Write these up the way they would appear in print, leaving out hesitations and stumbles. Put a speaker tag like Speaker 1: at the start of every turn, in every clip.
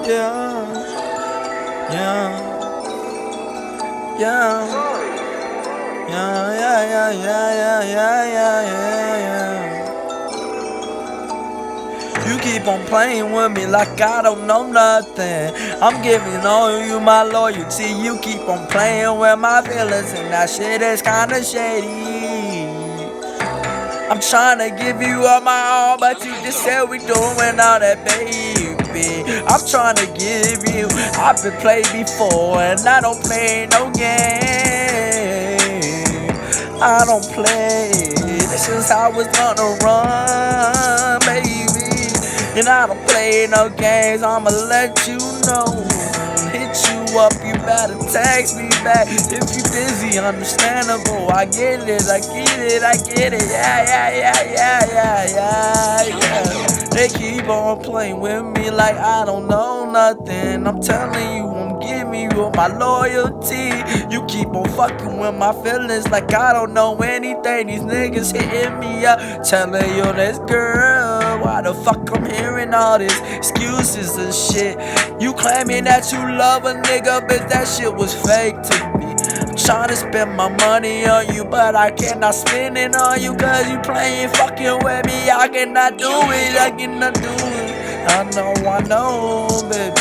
Speaker 1: Yeah, yeah, yeah, yeah, yeah, yeah, yeah, yeah, yeah, yeah. You keep on playing with me like I don't know nothing. I'm giving all you my loyalty. You keep on playing with my feelings, and that shit is kinda shady. I'm tryna give you all my all, but you just said we doing all that, baby. I'm tryna give you, I've been played before, and I don't play no game. I don't play. This is how it's gonna run, baby. And I don't play no games. I'ma let you know. Hit you up, you better text me back. If you busy, understandable. I get it, I get it, I get it. Yeah, yeah, yeah, yeah, yeah, yeah, yeah. They keep on playing with me like I don't know nothing. I'm telling you, I'm giving you my loyalty. You keep on fucking with my feelings like I don't know anything. These niggas hitting me up, telling you this girl, why the fuck I'm hearing all this excuses and shit. You claiming that you love a nigga, bitch, that shit was fake to me. I'm trying to spend my money on you, but I cannot spend it on you, cause you playing fucking with me. I cannot do it, I cannot do it. I know, baby.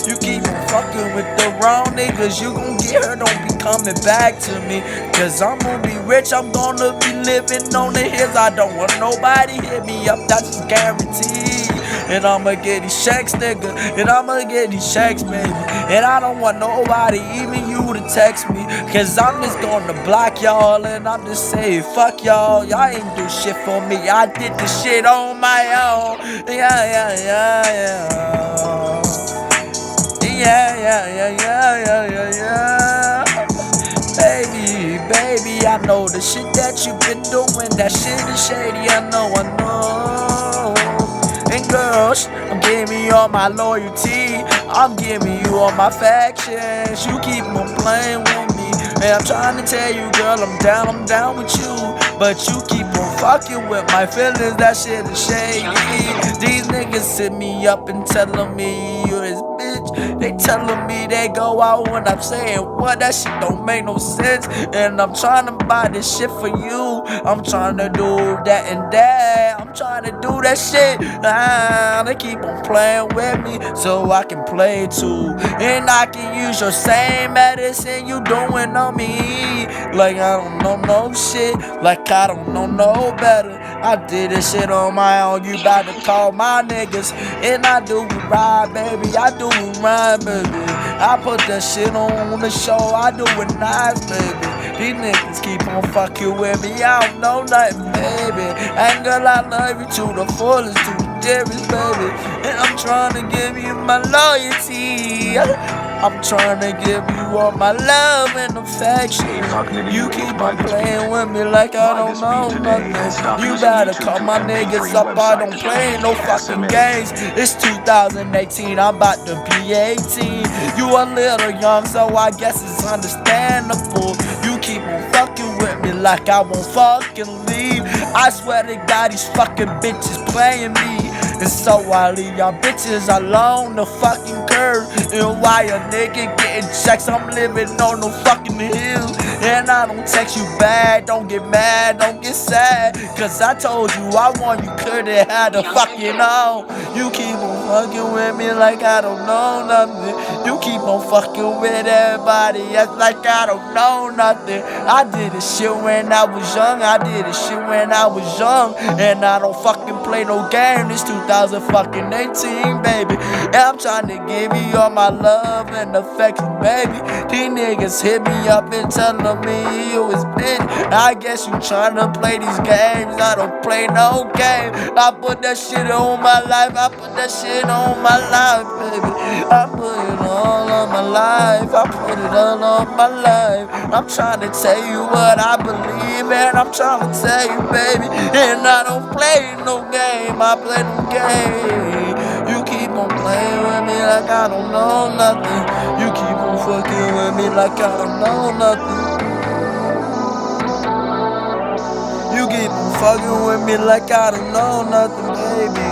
Speaker 1: You keep on fucking with the wrong niggas, you gon' get her, don't be coming back to me. Cause I'm gonna be rich, I'm gonna be living on the hills. I don't want nobody hit me up, that's just guaranteed. And I'ma get these checks, nigga, and I'ma get these checks, baby. And I don't want nobody, even you, to text me, cause I'm just gonna block y'all, and I'm just saying, fuck y'all. Y'all ain't do shit for me, I did this shit on my own. Yeah, yeah, yeah, yeah. Yeah, yeah, yeah, yeah, yeah, yeah, yeah. Baby, I know the shit that you been doing, that shit is shady, I know. And girls, I'm giving you all my loyalty, I'm giving you all my factions. You keep on playing with me, and I'm trying to tell you, girl, I'm down with you. But you keep on fucking with my feelings, that shit is shady. These niggas hit me up and telling me you this bitch. They telling me they go out when I'm saying what, that shit don't make no sense. And I'm trying to buy this shit for you, I'm trying to do that and that, I'm trying to do that shit. They keep on playing with me so I can play too, and I can use your same medicine you doing on me. Like I don't know no shit, like I don't know no better. I did this shit on my own, you bout to call my niggas, and I do it right, baby, I do it right, baby. I put that shit on the show, I do it nice, baby. These niggas keep on fucking with me, I don't know nothing, baby. And girl, I love you to the fullest, to the dearest, baby. And I'm trying to give you my loyalty, I'm trying to give you all my love and affection. You keep on playing with me like I don't know nothing. You better call my niggas up, I don't play no fucking games. It's 2018, I'm about to be 18. You a little young, so I guess it's understandable. You keep on fucking with me like I won't fucking leave. I swear to God, these fucking bitches playing me, and so I leave y'all bitches alone the fucking curve. And why a nigga getting checks, I'm living on no fucking hill. And I don't text you back, don't get mad, don't get sad, cause I told you I want you, could've had a fucking on. You keep on fucking with me like I don't know nothing. You keep on fucking with everybody else like I don't know nothing. I did this shit when I was young, I did this shit when I was young, and I don't fucking play no game. This 2018, baby, and I'm trying to give you all my love and affection, baby. These niggas hit me up and telling me you was bitch. I guess you tryna play these games, I don't play no game. I put that shit on my life, I put that shit on my life, baby. I put it all on my life, I put it all on my life. I'm trying to tell you what I believe, and I'm trying to tell you, baby, and I don't play no game, I play no game. You keep on playing with me like I don't know nothing. You keep on fucking with me like I don't know nothing. You keep on fucking with me like I don't know nothing, baby.